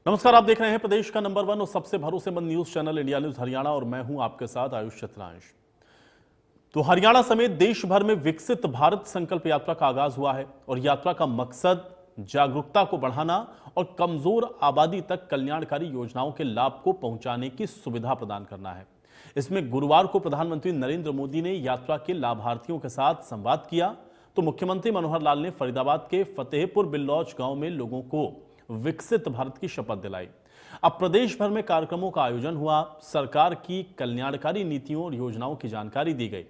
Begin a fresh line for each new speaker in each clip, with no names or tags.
नमस्कार, आप देख रहे हैं प्रदेश का नंबर 1 और सबसे भरोसेमंद news channel India news Haryana और मैं हूं आपके साथ आयुष चतुरांश। तो हरियाणा समेत देश भर में विकसित भारत संकल्प यात्रा का आगाज हुआ है और यात्रा का मकसद जागरूकता को बढ़ाना और कमजोर आबादी तक कल्याणकारी योजनाओं के लाभ को पहुंचाने की सुविधा प्रदान करना है। इसमें गुरुवार को प्रधानमंत्री नरेंद्र मोदी ने यात्रा के लाभार्थियों के साथ संवाद किया तो मुख्यमंत्री मनोहर लाल ने फरीदाबाद के फतेहपुर बिल्लौच गांव में लोगों को विकसित भारत की शपथ दिलाई। अब प्रदेश भर में कार्यक्रमों का आयोजन हुआ, सरकार की कल्याणकारी नीतियों और योजनाओं की जानकारी दी गई।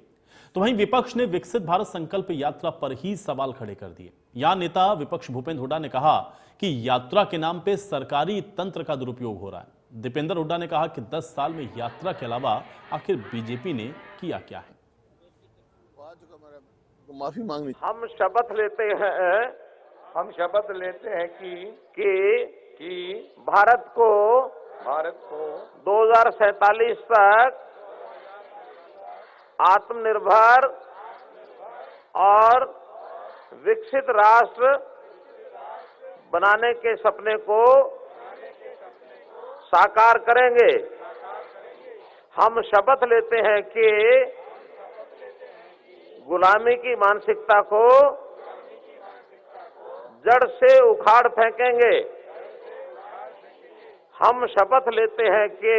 तो वहीं विपक्ष ने विकसित भारत संकल्प यात्रा पर ही सवाल खड़े कर दिए। यहां नेता विपक्ष भूपेंद्र हुड्डा ने कहा कि यात्रा के नाम पे सरकारी तंत्र का दुरुपयोग हो रहा है। दीपेंद्र हुड्डा ने कहा कि 10 साल में यात्रा के अलावा आखिर बीजेपी ने किया क्या है।
माफी मांगनी,
हम शपथ लेते हैं कि भारत को 2047 तक आत्मनिर्भर और विकसित राष्ट्र बनाने के सपने को साकार करेंगे। हम शपथ लेते हैं कि गुलामी की मानसिकता को जड़ से उखाड़ फेंकेंगे। हम शपथ लेते हैं कि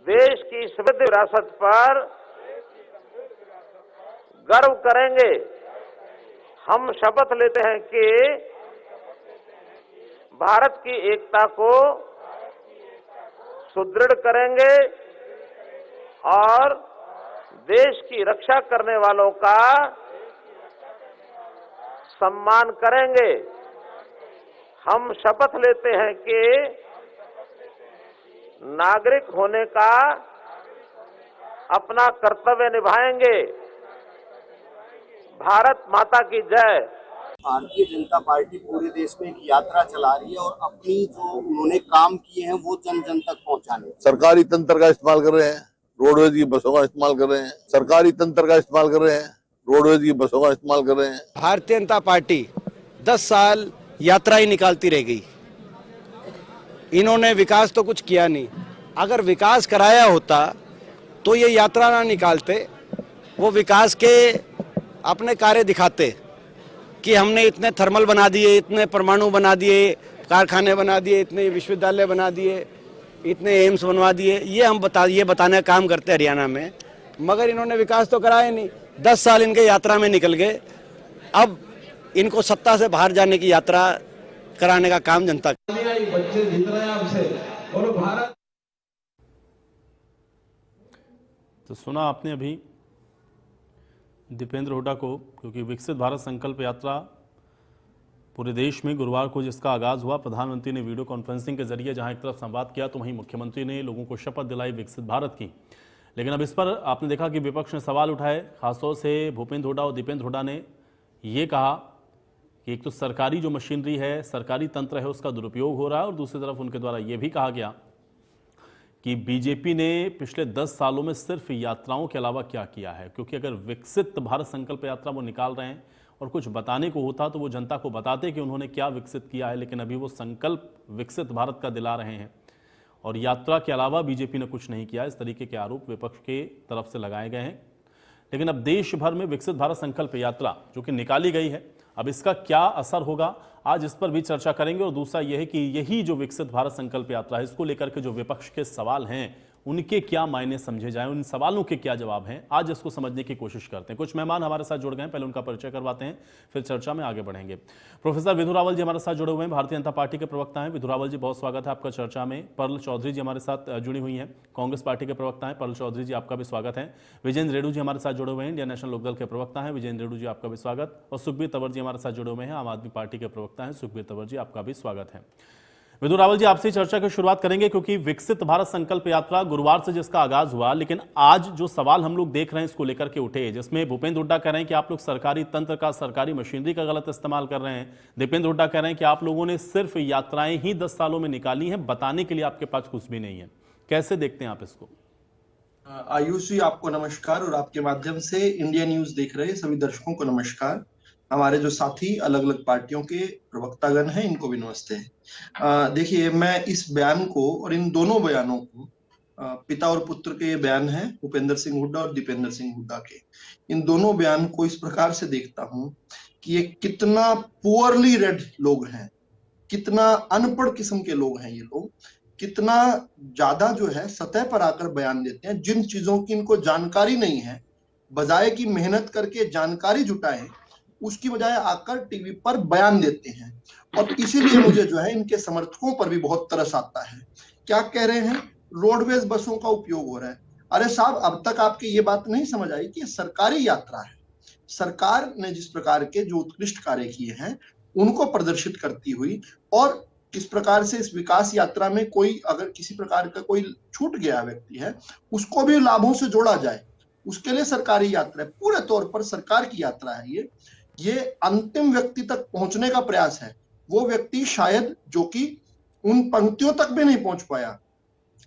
देश की समृद्ध विरासत पर गर्व करेंगे। हम शपथ लेते हैं कि भारत की एकता को सुदृढ़ करेंगे और देश की रक्षा करने वालों का सम्मान करेंगे। हम शपथ लेते हैं कि नागरिक होने का अपना कर्तव्य निभाएंगे। भारत माता की जय।
भारतीय जनता पार्टी पूरे देश में एक यात्रा चला रही है और अपनी जो उन्होंने काम किए हैं वो जन जन तक पहुंचाने।
सरकारी तंत्र का इस्तेमाल कर रहे हैं, रोडवेज की बसों का इस्तेमाल कर रहे हैं, सरकारी तंत्र का इस्तेमाल कर रहे हैं, रोडवेज की बसों का इस्तेमाल कर रहे हैं।
भारतीय जनता पार्टी 10 साल यात्रा ही निकालती रह गई। इन्होंने विकास तो कुछ किया नहीं। अगर विकास कराया होता तो ये यात्रा ना निकालते, वो विकास के अपने कार्य दिखाते कि हमने इतने थर्मल बना दिए, इतने परमाणु बना दिए, कारखाने बना दिए, इतने विश्वविद्यालय बना दिए, इतने एम्स बनवा दिए। ये बताने का काम करते हरियाणा में, मगर इन्होंने विकास तो कराया नहीं। 10 साल इनके यात्रा में निकल गए। अब इनको सत्ता से बाहर जाने की यात्रा कराने का काम जनता।
बच्चे जीत रहे हैं आपसे और भारत।
तो सुना आपने अभी दीपेंद्र हुड्डा को, क्योंकि विकसित भारत संकल्प यात्रा पूरे देश में गुरुवार को जिसका आगाज हुआ, प्रधानमंत्री ने वीडियो कॉन्फ्रेंसिंग के जरिए जहां एक तरफ संवाद किया तो वहीं मुख्यमंत्री ने लोगों को शपथ दिलाई विकसित भारत की। लेकिन अब इस पर आपने देखा कि विपक्ष ने सवाल उठाए, खासतौर से भूपेंद्र हुड्डा और दीपेंद्र हुड्डा ने ये कहा कि एक तो सरकारी जो मशीनरी है, सरकारी तंत्र है, उसका दुरुपयोग हो रहा है और दूसरी तरफ उनके द्वारा ये भी कहा गया कि बीजेपी ने पिछले 10 सालों में सिर्फ यात्राओं के अलावा क्या किया है। क्योंकि अगर विकसित भारत संकल्प यात्रा वो निकाल रहे हैं और कुछ बताने को होता तो वो जनता को बताते कि उन्होंने क्या विकसित किया है, लेकिन अभी वो संकल्प विकसित भारत का दिला रहे हैं और यात्रा के अलावा बीजेपी ने कुछ नहीं किया। इस तरीके के आरोप विपक्ष के तरफ से लगाए गए हैं। लेकिन अब देश भर में विकसित भारत संकल्प यात्रा जो कि निकाली गई है, अब इसका क्या असर होगा, आज इस पर भी चर्चा करेंगे। और दूसरा यह है कि यही जो विकसित भारत संकल्प यात्रा है, इसको लेकर के जो विपक्ष के सवाल हैं उनके क्या मायने समझे जाएं, उन सवालों के क्या जवाब हैं, आज इसको समझने की कोशिश करते हैं। कुछ मेहमान हमारे साथ जुड़ गए हैं, पहले उनका परिचय करवाते हैं, फिर चर्चा में आगे बढ़ेंगे। प्रोफेसर विधु रावल जी हमारे साथ जुड़े हुए हैं, भारतीय जनता पार्टी के प्रवक्ता हैं। विधु रावल जी, बहुत स्वागत है आपका चर्चा में। परल चौधरी जी हमारे साथ जुड़ी हुई हैं, कांग्रेस पार्टी के प्रवक्ता हैं। परल चौधरी जी, आपका भी स्वागत है। विजेंद्र रेड्डू जी हमारे साथ जुड़े हुए हैं, इंडियन नेशनल लोकदल के प्रवक्ता हैं। विजेंद्र रेड्डू जी, आपका भी स्वागत। और सुखबीर तंवर जी हमारे साथ जुड़े हुए हैं, आम आदमी पार्टी के प्रवक्ता हैं। सुखबीर तंवर जी, आपका भी स्वागत है। विधु रावल जी, आपसे चर्चा की शुरुआत करेंगे क्योंकि विकसित भारत संकल्प यात्रा गुरुवार से जिसका आगाज हुआ, लेकिन आज जो सवाल हम लोग देख रहे हैं इसको लेकर के उठे, जिसमें भूपेंद्र हुड्डा कह रहे हैं कि आप लोग सरकारी तंत्र का, सरकारी मशीनरी का गलत इस्तेमाल कर रहे हैं। दीपेंद्र हुड्डा कह रहे हैं कि आप लोगों ने सिर्फ यात्राएं ही 10 सालों में निकाली हैं, बताने के लिए आपके पास कुछ भी नहीं है। कैसे देखते हैं आप इसको?
आयुष जी, आपको नमस्कार और आपके माध्यम से इंडिया न्यूज देख रहे सभी दर्शकों को नमस्कार।
हमारे जो साथी अलग अलग पार्टियों के प्रवक्तागण हैं, इनको भी नमस्ते। देखिए, मैं इस बयान को और इन दोनों बयानों को, पिता और पुत्र के ये बयान हैं भूपेंद्र सिंह हुड्डा और दीपेंद्र सिंह हुड्डा के, इन दोनों बयान को इस प्रकार से देखता हूं कि ये कितना पुअरली रेड लोग हैं, कितना अनपढ़ किस्म के लोग हैं ये लोग, कितना ज्यादा जो है सतह पर आकर बयान देते हैं, जिन चीजों की इनको जानकारी नहीं है, बजाय की मेहनत करके जानकारी जुटाएं, उसकी बजाय आकर टीवी पर बयान देते हैं। और इसीलिए मुझे जो है इनके समर्थकों पर भी बहुत तरस आता है। क्या कह रहे हैं? रोडवेज बसों का उपयोग हो रहा है। अरे साहब, अब तक आपकी ये बात नहीं समझ आई कि सरकारी यात्रा है। सरकार ने जिस प्रकार के जो उत्कृष्ट कार्य किए हैं उनको प्रदर्शित करती हुई, और किस प्रकार से इस विकास यात्रा में कोई अगर किसी प्रकार का कोई छूट गया व्यक्ति है उसको भी लाभों से जोड़ा जाए, उसके लिए सरकारी यात्रा है, पूरे तौर पर सरकार की यात्रा है ये अंतिम व्यक्ति तक पहुंचने का प्रयास है। वो व्यक्ति शायद जो कि उन पंक्तियों तक भी नहीं पहुंच पाया।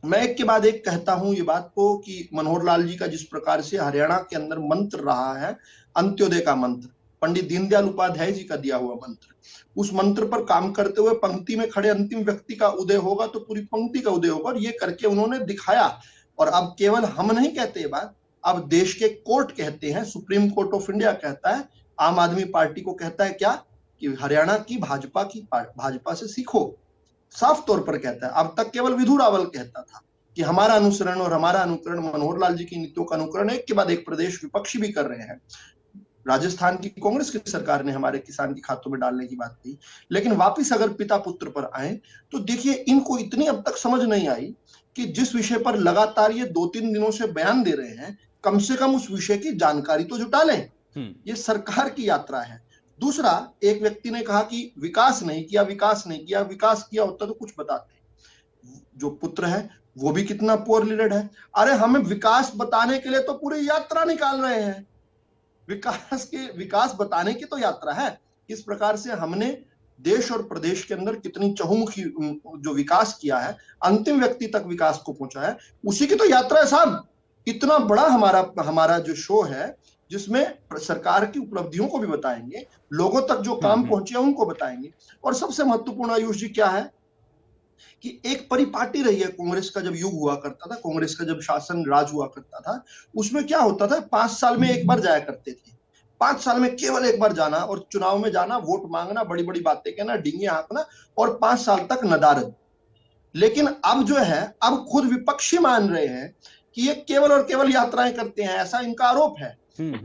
मैं एक के बाद एक कहता हूं ये बात को कि मनोहर लाल जी का जिस प्रकार से हरियाणा के अंदर मंत्र रहा है, अंत्योदय का मंत्र, पंडित दीनदयाल उपाध्याय जी का दिया हुआ मंत्र, उस मंत्र पर काम करते हुए पंक्ति में खड़े अंतिम व्यक्ति का उदय होगा तो पूरी पंक्ति का उदय होगा, और ये करके उन्होंने दिखाया। और अब केवल हम नहीं कहते ये बात, अब देश के कोर्ट कहते हैं, सुप्रीम कोर्ट ऑफ इंडिया कहता है, आम आदमी पार्टी को कहता है क्या कि हरियाणा की भाजपा से सीखो, साफ तौर पर कहता है। अब तक केवल विधु रावल कहता था कि हमारा अनुसरण और हमारा अनुकरण, मनोहर लाल जी की नीतियों का अनुकरण एक के बाद एक प्रदेश विपक्षी भी कर रहे हैं। राजस्थान की कांग्रेस की सरकार ने हमारे किसान के खातों में डालने की बात की, लेकिन वापिस अगर पिता पुत्र पर आए तो देखिए इनको इतनी अब तक समझ नहीं आई कि जिस विषय पर लगातार ये 2-3 दिनों से बयान दे रहे हैं, कम से कम उस विषय की जानकारी तो जुटा लें। ये सरकार की यात्रा है। दूसरा, एक व्यक्ति ने कहा कि विकास नहीं किया, विकास किया होता तो कुछ बताते। जो पुत्र है वो भी कितना पुअर लीडर है। अरे हमें विकास बताने के लिए तो पूरी यात्रा निकाल रहे हैं, विकास बताने की तो यात्रा है। इस प्रकार से हमने देश और प्रदेश के अंदर कितनी चहुमुखी जो विकास किया है, अंतिम व्यक्ति तक विकास को पहुंचा है, उसी की तो यात्रा है साहब। इतना बड़ा हमारा जो शो है जिसमें सरकार की उपलब्धियों को भी बताएंगे, लोगों तक जो काम पहुंचे उनको बताएंगे। और सबसे महत्वपूर्ण आयुष जी क्या है कि एक परिपाटी रही है कांग्रेस का जब युग हुआ करता था, कांग्रेस का जब शासन राज हुआ करता था, उसमें क्या होता था, 5 साल में एक बार जाया करते थे। 5 साल में केवल एक बार जाना और चुनाव में जाना, वोट मांगना, बड़ी बड़ी बातें कहना, डींगे हाँकना और 5 साल तक नदारद। लेकिन अब जो है, अब खुद विपक्षी मान रहे हैं कि ये केवल और केवल यात्राएं करते हैं, ऐसा इनका आरोप है।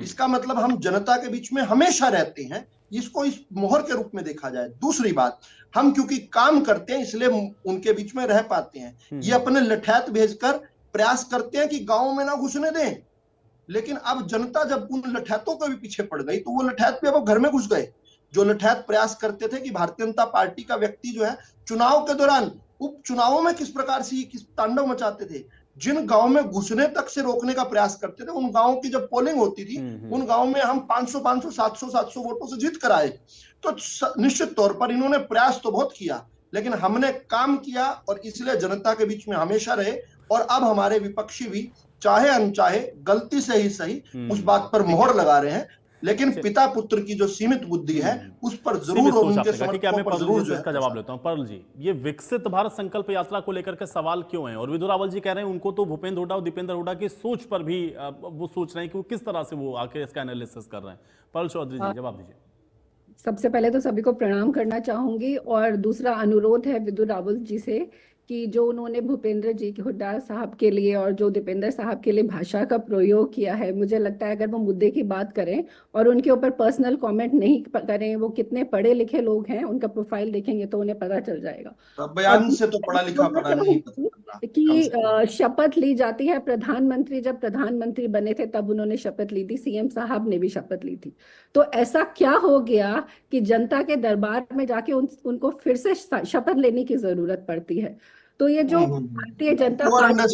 इसका मतलब हम जनता के बीच में हमेशा रहते हैं, इसको इस मोहर के रूप में देखा जाए। दूसरी बात, हम क्योंकि काम करते हैं इसलिए उनके बीच में रह पाते हैं। ये अपने लठैत भेजकर प्रयास करते हैं कि गांव में ना घुसने दें, लेकिन अब जनता जब उन लठैतों के भी पीछे पड़ गई तो वो लठैत भी अब घर में घुस गए। जो लठैत प्रयास करते थे कि भारतीय जनता पार्टी का व्यक्ति जो है चुनाव के दौरान, उपचुनावों में किस प्रकार से किस तांडव मचाते थे, जिन गांव में घुसने तक से रोकने का प्रयास करते थे, उन गांवों की जब पोलिंग होती थी, उन गांव में हम 500 700 वोटों से जीत कर आए। तो निश्चित तौर पर इन्होंने प्रयास तो बहुत किया, लेकिन हमने काम किया और इसलिए जनता के बीच में हमेशा रहे। और अब हमारे विपक्षी भी चाहे अनचाहे, गलती से ही सही, उस बात पर मोहर लगा रहे हैं, लेकिन पिता पुत्र की जो सीमित बुद्धि है उस पर जरूर उनके समर्थकों पर जरूर
इसका जवाब लेता हूं। पर्ल जी, ये विकसित भारत संकल्प यात्रा को लेकर के सवाल क्यों है? और विधु रावल जी कह रहे हैं उनको तो भूपेंद्र हुड्डा और दीपेंद्र हुड्डा की सोच पर भी वो सोच रहे हैं कि वो किस तरह से वो आके इसका एनालिसिस कर रहे हैं। पर्ल चौधरी जी, जवाब दीजिए।
सबसे पहले तो सभी को प्रणाम करना चाहूंगी, और दूसरा अनुरोध है विधु रावल जी से कि जो उन्होंने भूपेंद्र जी के हुड्डा साहब के लिए और जो दीपेंद्र साहब के लिए भाषा का प्रयोग किया है, मुझे लगता है अगर वो मुद्दे की बात करें और उनके ऊपर पर्सनल कमेंट नहीं करें, वो कितने पढ़े लिखे लोग हैं, उनका प्रोफाइल देखेंगे तो उन्हें पता चल जाएगा।
बयान से तो पढ़ा लिखा पढ़ा नहीं
कि शपथ ली जाती है। प्रधानमंत्री जब प्रधानमंत्री बने थे तब उन्होंने शपथ ली थी, सीएम साहब ने भी शपथ ली थी। तो ऐसा क्या हो गया कि जनता के दरबार में जाके उनको फिर से शपथ लेने की जरूरत पड़ती है? तो ये जो भारतीय जनता पार्टी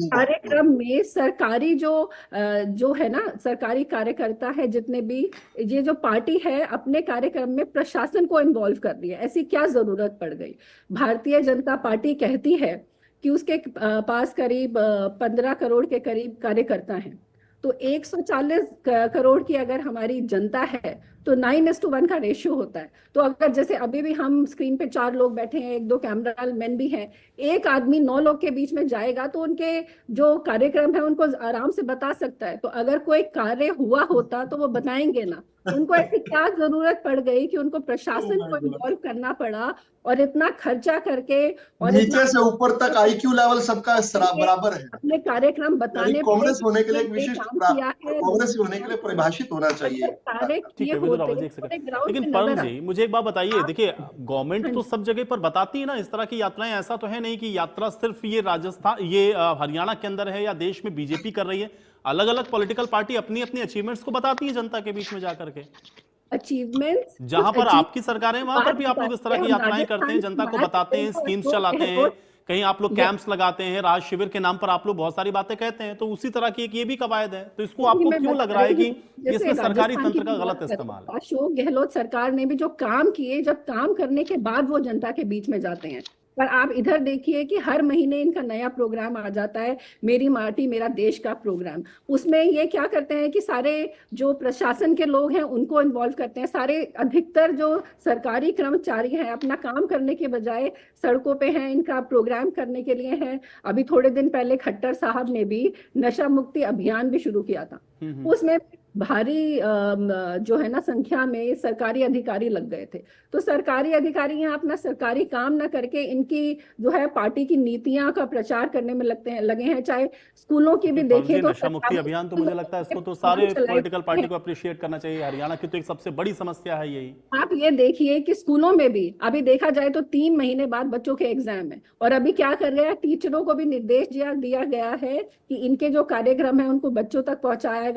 कार्यक्रम में सरकारी जो है ना, सरकारी कार्यकर्ता है जितने भी, ये जो पार्टी है अपने कार्यक्रम में प्रशासन को इन्वॉल्व कर रही है। ऐसी क्या जरूरत पड़ गई? भारतीय जनता पार्टी कहती है कि उसके पास करीब 15 करोड़ के करीब कार्यकर्ता हैं, तो 140 करोड़ की अगर हमारी जनता है तो 9:1 का रेशियो होता है। तो अगर जैसे अभी भी हम स्क्रीन पे 4 लोग बैठे हैं, 1-2 कैमरा मैन भी हैं, एक आदमी 9 लोग के बीच में जाएगा तो उनके जो कार्यक्रम है उनको आराम से बता सकता है। तो अगर कोई कार्य हुआ होता तो वो बताएंगे ना। उनको ऐसी क्या जरूरत पड़ गई कि उनको प्रशासन को इन्वॉल्व करना पड़ा और इतना खर्चा करके और
नीचे से ऊपर तक IQ लेवल सबका बराबर है।
अपने कार्यक्रम बताने
कांग्रेस होने के लिए एक
पे
विशिष्ट
काम किया है।
कांग्रेस होने के लिए परिभाषित होना चाहिए।
कार्य
ठीक
किए
है विजय रावत
होते
जी, एक सेकंड।
ग्राउंड
लेकिन
पे
परम
नजर
जी मुझे एक बात बताइए, देखिए गवर्नमेंट
हाँ
तो सब जगह पर बताती है ना इस तरह की यात्राएं, ऐसा तो है नहीं कि यात्रा सिर्फ ये राजस्थान ये हरियाणा के अंदर है या देश में बीजेपी कर रही है। अलग अलग पॉलिटिकल पार्टी अपनी अपनी अचीवमेंट्स को बताती है जनता के बीच में जाकर के।
अचीवमेंट्स
जहां पर आपकी सरकार है वहां पर भी आप लोग इस तरह की यात्राएं करते हैं, जनता को बताते हैं, स्कीम्स चलाते हैं, कहीं आप लोग कैंप्स लगाते हैं, राज शिविर के नाम पर आप लोग बहुत सारी बातें कहते हैं। तो उसी तरह की एक ये भी कवायद है। तो इसको आपको क्यों लग रहा है कि इसमें सरकारी तंत्र का गलत इस्तेमाल है?
अशोक गहलोत सरकार ने भी जो काम किए, जब काम करने के बाद वो जनता के बीच में जाते हैं। पर आप इधर देखिए कि हर महीने इनका नया प्रोग्राम आ जाता है, मेरी माटी मेरा देश का प्रोग्राम। उसमें ये क्या करते हैं कि सारे जो प्रशासन के लोग हैं उनको इन्वॉल्व करते हैं। सारे अधिकतर जो सरकारी कर्मचारी हैं अपना काम करने के बजाय सड़कों पे हैं, इनका प्रोग्राम करने के लिए है। अभी थोड़े दिन पहले खट्टर साहब ने भी नशा मुक्ति अभियान भी शुरू किया था। उसमें भारी जो है ना संख्या में सरकारी अधिकारी लग गए थे। तो सरकारी अधिकारी यहाँ अपना सरकारी काम ना करके इनकी जो है पार्टी की नीतियां का प्रचार करने में लगे हैं। चाहे स्कूलों की भी देखें तो
नशा मुक्ति अभियान तो मुझे लगता है इसको तो सारे पॉलिटिकल पार्टी को अप्रिशिएट करना चाहिए। हरियाणा की तो एक सबसे बड़ी समस्या है यही।
आप ये देखिए कि स्कूलों में भी अभी देखा जाए तो 3 महीने बाद बच्चों के एग्जाम है और अभी क्या कर रहे हैं, टीचरों को भी निर्देश दिया गया है कि इनके जो कार्यक्रम है उनको बच्चों तक पहुंचाया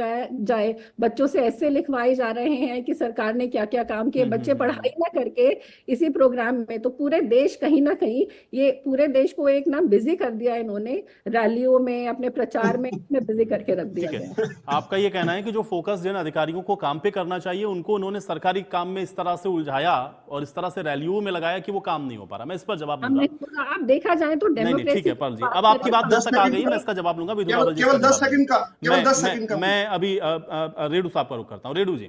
जाए। बच्चों से ऐसे लिखवाए जा रहे हैं कि सरकार ने क्या क्या काम किए, बच्चे पढ़ाई ना करके इसी प्रोग्राम में। तो पूरे देश कहीं ना कहीं ये पूरे देश को एक ना बिजी कर दिया इन्होंने, रैलियों में अपने प्रचार में बिजी करके रख दिया है।
आपका ये कहना है कि जो फोकस जिन अधिकारियों को काम पे करना चाहिए उनको उन्होंने सरकारी काम में इस तरह से उलझाया और इस तरह से रैलियों में लगाया कि वो काम नहीं हो पा रहा। मैं इस पर जवाब दूंगा।
आप देखा जाए तो
डेमोक्रेसी। ठीक है पाल जी, अब आपकी बात तक आ गई, मैं इसका जवाब लूंगा।
केवल 10 सेकंड का
मैं अभी रेडू साहब पर रुक करता हूं। रेडू जी,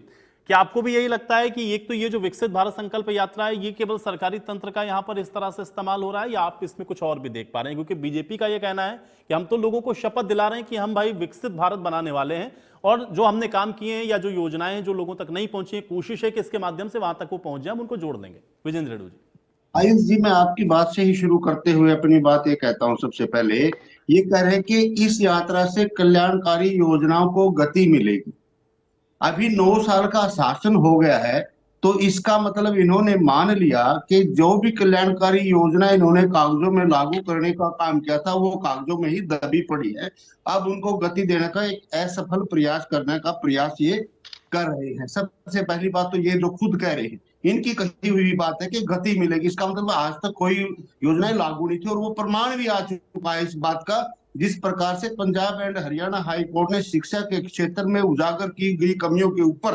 क्या आपको भी यही लगता है कि एक तो ये जो विकसित भारत संकल्प यात्रा है ये केवल सरकारी तंत्र का यहां पर इस तरह से इस्तेमाल हो रहा है, या आप इसमें कुछ और भी देख पा रहे हैं? क्योंकि बीजेपी का ये कहना है कि हम तो लोगों को शपथ दिला रहे हैं कि हम भाई विकसित भारत बनाने वाले हैं और जो हमने काम किए हैं या जो योजनाएं हैं जो लोगों तक नहीं पहुंची है, कोशिश है कि इसके माध्यम से वहां तक वो पहुंच जाए, हम उनको जोड़ देंगे। विजेंद्र रेडू जी।
आयुष जी, मैं आपकी बात से ही शुरू करते हुए अपनी बात ये कहता हूं। सबसे पहले ये कह रहे हैं कि इस यात्रा से कल्याणकारी योजनाओं को गति मिलेगी। अभी 9 साल का शासन हो गया है तो इसका मतलब इन्होंने मान लिया कि जो भी कल्याणकारी योजना इन्होंने कागजों में लागू करने का काम किया था वो कागजों में ही दबी पड़ी है। अब उनको गति देने का एक असफल प्रयास करने का प्रयास ये कर रहे हैं। सबसे पहली बात तो ये जो खुद कह रहे हैं, इनकी कही हुई बात है कि गति मिलेगी। इसका मतलब आज तक कोई योजनाएं लागू नहीं थी और वो प्रमाण भी आ चुका है इस बात का। जिस प्रकार से Punjab and Haryana high court ने शिक्षा के क्षेत्र में उजागर की गई कमियों के ऊपर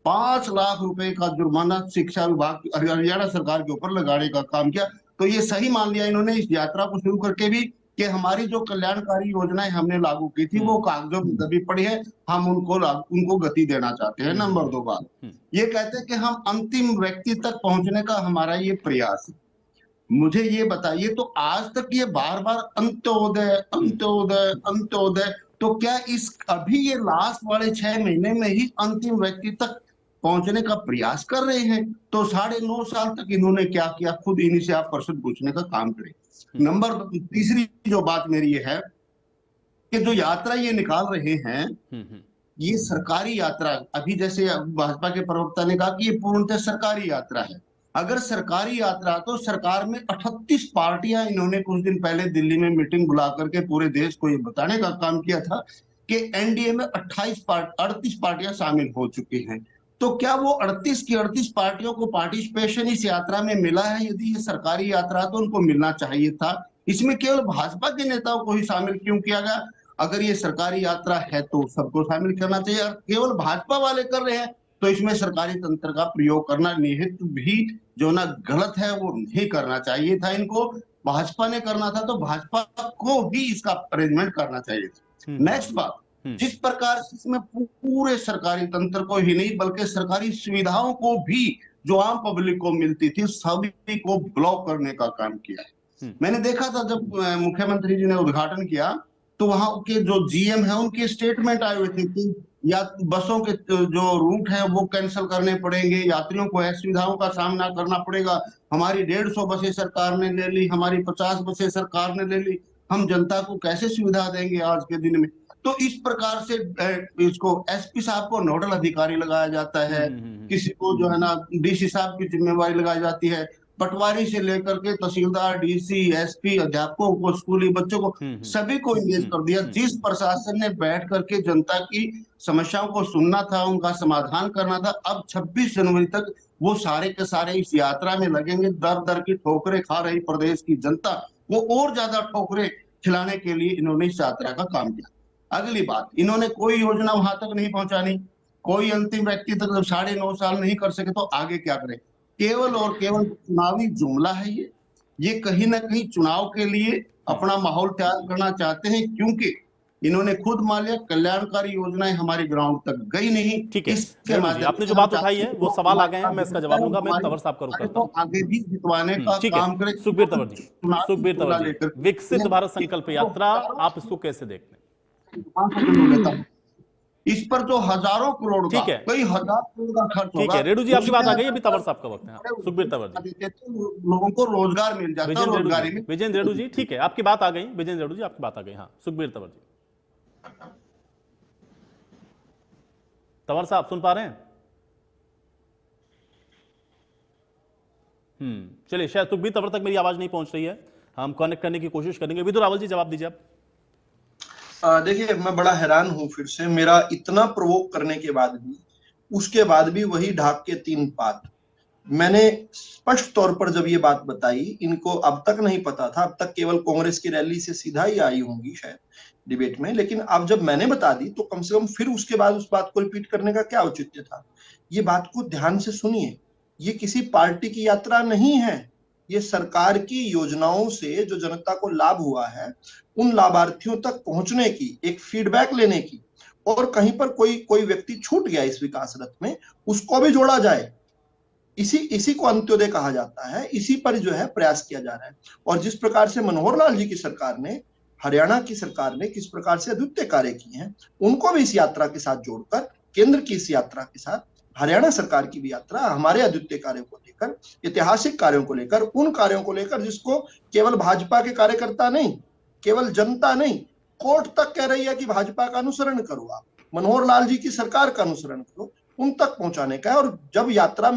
5 लाख रुपए का जुर्माना शिक्षा विभाग हरियाणा सरकार के ऊपर लगाने का काम किया। तो ये सही मान लिया इन्होंने इस यात्रा को शुरू करके भी कि हमारी जो कल्याणकारी योजनाएं हमने लागू की थी वो कागजों में दबी पड़ी है, हम उनको गति देना चाहते हैं। नंबर 2 बात, ये कहते हैं कि हम अंतिम व्यक्ति तक पहुंचने का हमारा ये प्रयास है। मुझे ये बताइए, तो आज तक ये बार बार अंत्योदय अंत्योदय अंत्योदय, तो क्या इस अभी ये लास्ट वाले 6 महीने में ही अंतिम व्यक्ति तक पहुंचने का प्रयास कर रहे हैं? तो 9.5 साल तक इन्होंने क्या किया, खुद इन्हीं से आप प्रश्न पूछने का काम करें। नंबर तीसरी जो बात मेरी ये है कि जो यात्रा ये निकाल रहे हैं ये सरकारी यात्रा, अभी जैसे भाजपा के प्रवक्ता ने कहा कि ये पूर्णतः सरकारी यात्रा है। अगर सरकारी यात्रा तो सरकार में 38 पार्टियां, इन्होंने कुछ दिन पहले दिल्ली में मीटिंग बुला करके पूरे देश को ये बताने का काम किया था कि एनडीए में 38 पार्टियां शामिल हो चुकी हैं। तो क्या वो 38 की 38 पार्टियों को पार्टिसिपेशन इस यात्रा में मिला है? यदि ये सरकारी यात्रा तो उनको मिलना चाहिए था। इसमें केवल भाजपा के नेताओं को ही शामिल क्यों किया गया? अगर ये सरकारी यात्रा है तो सबको शामिल करना चाहिए। केवल भाजपा वाले कर रहे हैं तो इसमें सरकारी तंत्र का प्रयोग करना निहित भी जो ना गलत है, वो नहीं करना चाहिए था। इनको भाजपा ने करना था तो भाजपा को भी इसका अरेंजमेंट करना चाहिए था। नेक्स्ट बात, जिस प्रकार से इसमें पूरे सरकारी तंत्र को ही नहीं बल्कि सरकारी सुविधाओं को भी जो आम पब्लिक को मिलती थी सभी को ब्लॉक करने का काम किया। मैंने देखा था जब मुख्यमंत्री जी ने उद्घाटन किया तो वहां के जो जीएम है उनके स्टेटमेंट आए हुए थे कि या बसों के जो रूट है वो कैंसिल करने पड़ेंगे, यात्रियों को असुविधाओं का सामना करना पड़ेगा। हमारी 150 बसें सरकार ने ले ली, हमारी 50 बसें सरकार ने ले ली, हम जनता को कैसे सुविधा देंगे आज के दिन में। तो इस प्रकार से इसको एसपी साहब को नोडल अधिकारी लगाया जाता है, किसी को जो है ना डीसी साहब की जिम्मेवारी लगाई जाती है, पटवारी से लेकर के तहसीलदार, डीसी, एसपी, अध्यापकों को, स्कूली बच्चों को सभी को इंगेज कर दिया। जिस प्रशासन ने बैठ करके जनता की समस्याओं को सुनना था, उनका समाधान करना था, अब 26 जनवरी तक वो सारे के सारे इस यात्रा में लगेंगे। दर दर की ठोकरें खा रही प्रदेश की जनता, वो और ज्यादा ठोकरें खिलाने के लिए इन्होंने इस यात्रा का काम किया। अगली बात, इन्होंने कोई योजना वहां तक नहीं पहुंचानी, कोई अंतिम व्यक्ति तक जब 9.5 साल नहीं कर सके तो आगे क्या करें। केवल और केवल चुनावी जुमला है ये कहीं ना कहीं चुनाव के लिए अपना माहौल तैयार करना चाहते हैं, क्योंकि इन्होंने खुद मान लिया कल्याणकारी योजनाएं हमारी ग्राउंड तक गई नहीं।
ठीक है, आपने जो बात उठाई है वो सवाल आ गए हैं, मैं इसका जवाब दूंगा। मैं तंवर साहब का रुख करता हूं,
आगे भी जितवाने का काम करें।
सुखबीर तंवर जी, विकसित भारत संकल्प यात्रा आप इसको कैसे देखते हैं?
इस पर तो हजारों करोड़ का, कई हजार करोड़ का खर्च होगा।
ठीक है, रेणु जी आपकी बात आ गई, अभी तंवर साहब का वक्त है। सुखबीर तंवर जी,
लोगों को रोजगार मिल जाता है, रोजगारी में।
विजेंद्र रेणु जी, ठीक है, आपकी बात आ गई। विजेंद्र रेणु जी आपकी बात आ गई। हाँ, सुखबीर तंवर जी, तंवर साहब सुन पा रहे हैं? चलिए, शायद सुखबीर तंवर तक मेरी आवाज नहीं पहुंच रही है, हम कनेक्ट करने की कोशिश करेंगे। विदुर रावल जी जवाब दीजिए आप।
देखिए, मैं बड़ा हैरान हूं, फिर से मेरा इतना प्रोवोक करने के बाद भी, उसके बाद भी वही ढाक के 3 पात। मैंने स्पष्ट तौर पर जब ये बात बताई, इनको अब तक नहीं पता था, अब तक केवल कांग्रेस की रैली से सीधा ही आई होंगी शायद डिबेट में, लेकिन अब जब मैंने बता दी तो कम से कम फिर उसके बाद उस बात को रिपीट करने का क्या औचित्य था। ये बात को ध्यान से सुनिए, ये किसी पार्टी की यात्रा नहीं है, ये सरकार की योजनाओं से जो जनता को लाभ हुआ है उन लाभार्थियों तक पहुंचने की, एक फीडबैक लेने की, और कहीं पर कोई व्यक्ति छूट गया इस विकास रथ में, उसको भी जोड़ा जाए। इसी को अंत्योदय कहा जाता है, इसी पर जो है प्रयास किया जा रहा है। और जिस प्रकार से मनोहर लाल जी की सरकार ने, हरियाणा की सरकार ने किस प्रकार से अद्वितीय कार्य किए हैं, उनको भी इस यात्रा के साथ जोड़कर, केंद्र की इस यात्रा के साथ हरियाणा सरकार की भी यात्रा हमारे अद्वितीय कार्यों को लेकर, ऐतिहासिक कार्यों को लेकर, उन कार्यों को लेकर जिसको केवल भाजपा के कार्यकर्ता नहीं, केवल जनता नहीं, कोर्ट तक कह रही है कि भाजपा का अनुसरण करो, आप मनोहर लाल जी की सरकार का अनुसरण करो, उन तक पहुंचाने का है। और जब यात्रा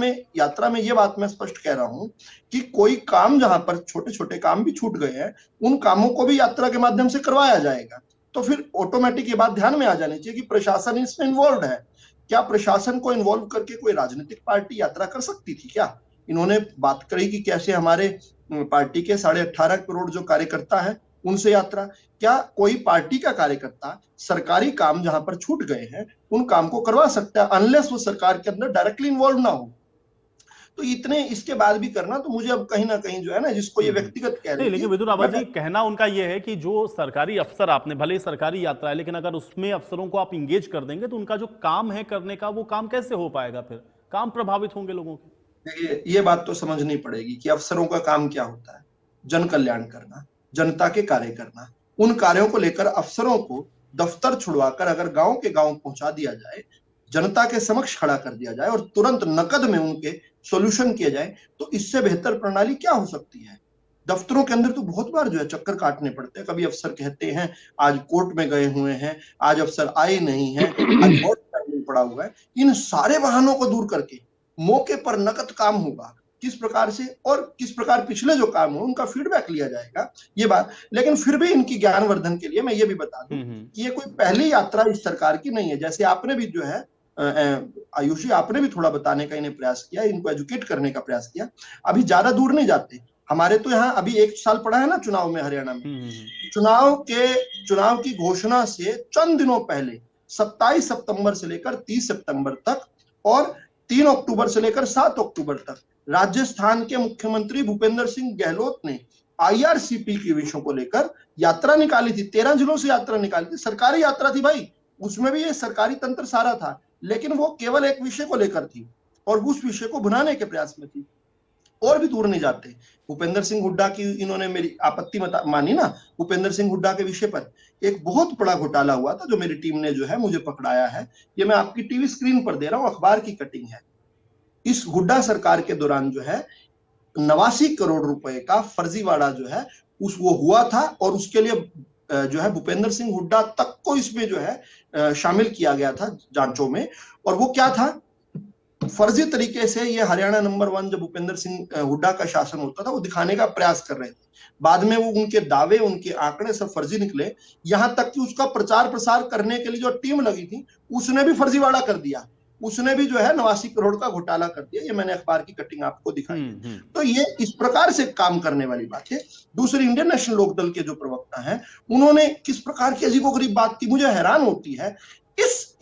में ये बात मैं स्पष्ट कह रहा हूं कि कोई काम जहां पर छोटे छोटे काम भी छूट गए हैं, उन कामों को भी यात्रा के माध्यम से करवाया जाएगा, तो फिर ऑटोमेटिक ये बात ध्यान में आ जानी चाहिए कि प्रशासन इसमें इन्वॉल्व है। क्या प्रशासन को इन्वॉल्व करके कोई राजनीतिक पार्टी यात्रा कर सकती थी क्या? इन्होंने बात करी कि कैसे हमारे पार्टी के 18.5 करोड़ जो कार्यकर्ता है उनसे यात्रा। क्या कोई पार्टी का कार्यकर्ता सरकारी काम जहां पर छूट गए हैं उन काम को करवा सकता है, अनलेस वो सरकार के अंदर डायरेक्टली इन्वॉल्व ना हो? तो इतने इसके बाद भी करना, तो मुझे अब कहीं ना कहीं जो है ना, जिसको ये व्यक्तिगत कह रहे हैं,
लेकिन विदुर रावल जी कहना उनका ये है कि जो सरकारी अफसर, आपने भले ही सरकारी यात्रा है, लेकिन अगर उसमें अफसरों को आप इंगेज कर देंगे तो उनका जो काम है करने का, वो काम कैसे हो पाएगा? फिर काम प्रभावित होंगे लोगों के।
देखिए, ये बात तो समझनी पड़ेगी कि अफसरों का काम क्या होता है। जन कल्याण करना, जनता के कार्य करना, उन कार्यों को लेकर अफसरों को दफ्तर छुड़वाकर अगर गांव के गांव पहुंचा दिया जाए, जनता के समक्ष खड़ा कर दिया जाए और तुरंत नकद में उनके सॉल्यूशन किए जाए, तो इससे बेहतर प्रणाली क्या हो सकती है? दफ्तरों के अंदर तो बहुत बार जो है चक्कर काटने पड़ते हैं। कभी अफसर कहते हैं आज कोर्ट में गए हुए हैं, आज अफसर आए नहीं है, आज बहुत टाइम पड़ा हुआ है। इन सारे बहानों को दूर करके मौके पर नकद काम होगा, किस प्रकार से और किस प्रकार पिछले जो काम हो उनका फीडबैक लिया जाएगा, ये बात। लेकिन फिर भी इनकी ज्ञानवर्धन के लिए मैं ये भी बता दूं कि ये कोई पहली यात्रा इस सरकार की नहीं है। जैसे आपने भी जो है आयुषी, आपने भी थोड़ा बताने का इन्हें प्रयास किया, इनको एजुकेट करने का प्रयास किया। अभी ज्यादा दूर नहीं जाते, हमारे तो यहाँ अभी 1 साल पड़ा है ना चुनाव में, हरियाणा में। चुनाव की घोषणा से चंद दिनों पहले 27 सितंबर से लेकर 30 सितंबर तक और 3 अक्टूबर से लेकर 7 अक्टूबर तक राजस्थान के मुख्यमंत्री भूपेंद्र सिंह गहलोत ने आईआरसीपी के विषयों को लेकर यात्रा निकाली थी। 13 जिलों से यात्रा निकाली थी, सरकारी यात्रा थी भाई, उसमें भी ये सरकारी तंत्र सारा था, लेकिन वो केवल एक विषय को लेकर थी और उस विषय को भुनाने के प्रयास में थी, और भी दूर नहीं जाते। भूपेंद्र सिंह हुड्डा की इन्होंने मेरी आपत्ति मानी ना, भूपेंद्र सिंह हुड्डा के विषय पर एक बहुत बड़ा घोटाला हुआ था जो मेरी टीम ने जो है मुझे पकड़ाया है। ये मैं आपकी टीवी स्क्रीन पर दे रहा हूं, अखबार की कटिंग है। इस हुड्डा सरकार के दौरान जो है 89 करोड़ रुपए का फर्जीवाड़ा जो है वो हुआ था, और उसके लिए जो है भूपेंद्र सिंह हुड्डा तक को इसमें जो है शामिल किया गया था जांचों में। और वो क्या था, फर्जी तरीके से ये हरियाणा नंबर 1 जब भूपेंद्र सिंह हुड्डा का शासन होता था वो दिखाने का प्रयास कर रहे थे। बाद में वो उनके दावे, उनके आंकड़े सब फर्जी निकले, यहां तक कि उसका प्रचार प्रसार करने के लिए जो टीम लगी थी उसने भी फर्जीवाड़ा कर दिया, उसने भी जो है 89 करोड़ का घोटाला कर दिया। ये मैंने अखबार की कटिंग आपको दिखाई है। तो ये इस प्रकार से काम करने वाली बात है। दूसरी, इंडियन नेशनल लोकदल के जो प्रवक्ता हैं उन्होंने किस प्रकार की अजीबोगरीब बात की, मुझे हैरान होती है। इस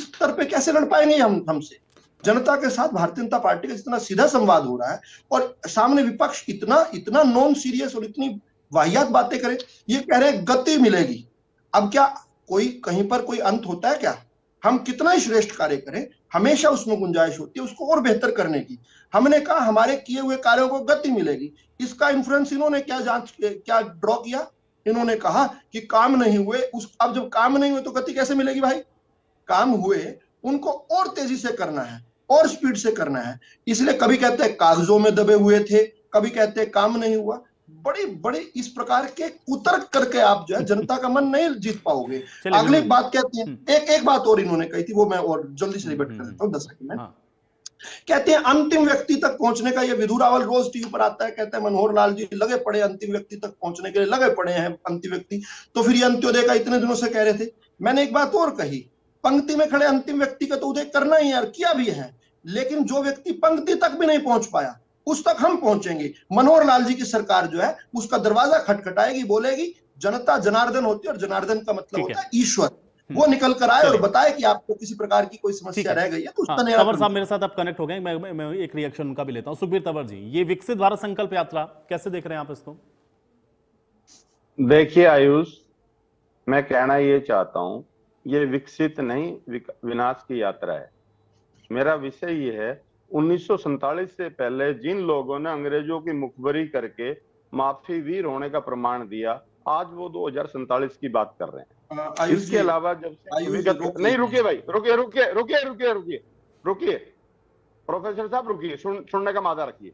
स्तर पे कैसे लड़ पाएंगे हमसे? जनता के साथ भारतीय जनता पार्टी का जितना सीधा संवाद हो रहा है और सामने विपक्ष इतना नॉन सीरियस और इतनी वाहियात बातें करे, ये कह रहे हैं गति मिलेगी। अब क्या कोई कहीं पर कोई अंत होता है क्या? हम कितना ही श्रेष्ठ कार्य करें, हमेशा उसमें गुंजाइश होती है उसको और बेहतर करने की। हमने कहा हमारे किए हुए कार्यों को गति मिलेगी, इसका इन्फ्लुएंस इन्होंने क्या ड्रॉ किया? इन्होंने कहा कि काम नहीं हुए, अब जब काम नहीं हुए तो गति कैसे मिलेगी भाई? काम हुए, उनको और तेजी से करना है और स्पीड से करना है। इसलिए कभी कहते हैं कागजों में दबे हुए थे, कभी कहते हैं काम नहीं हुआ। बड़ी बड़ी इस प्रकार के कुतर्क करके आप जो है जनता का मन नहीं जीत पाओगे। अगली बात कहते हैं, एक बात और इन्होंने कही थी, वो मैं और जल्दी से रिपीट कर देता हूँ 10 सेकंड में। कहते हैं अंतिम व्यक्ति तक पहुंचने का ये विधुरावल रोज टीवी पर आता है, कहते हैं मनोहर लाल जी लगे पड़े अंतिम व्यक्ति तक पहुंचने के लिए, लगे पड़े हैं अंतिम व्यक्ति। तो फिर ये अंत्योदय का इतने दिनों से कह रहे थे। मैंने एक बात और कही, पंक्ति में खड़े अंतिम व्यक्ति का तो उदय करना ही यार, किया भी है, लेकिन जो व्यक्ति पंक्ति तक भी नहीं पहुंच पाया उस तक हम पहुंचेंगे। मनोहर लाल जी की सरकार जो है उसका दरवाजा खटखटाएगी, बोलेगी जनता जनार्दन होती है और जनार्दन का मतलब होता है ईश्वर। वो निकल कर आए और बताए कि आपको किसी प्रकार की कोई समस्या रह गई है तो उसका
तंवर साहब मेरे साथ अब कनेक्ट हो गए, मैं एक रिएक्शन उनका भी लेता हूं। सुखबीर तंवर जी, ये विकसित भारत संकल्प यात्रा कैसे देख रहे हैं आप इसको?
देखिए आयुष, मैं कहना ये चाहता हूं, ये विकसित नहीं विनाश की यात्रा है। मेरा विषय ये है, 1947 से पहले जिन लोगों ने अंग्रेजों की मुखबरी करके माफी वीर होने का प्रमाण दिया, आज वो 2047 की बात कर रहे हैं। इसके अलावा जब नहीं, रुकिए भाई, रुकिए प्रोफेसर साहब, रुकिए, सुनने का मादा रखिए।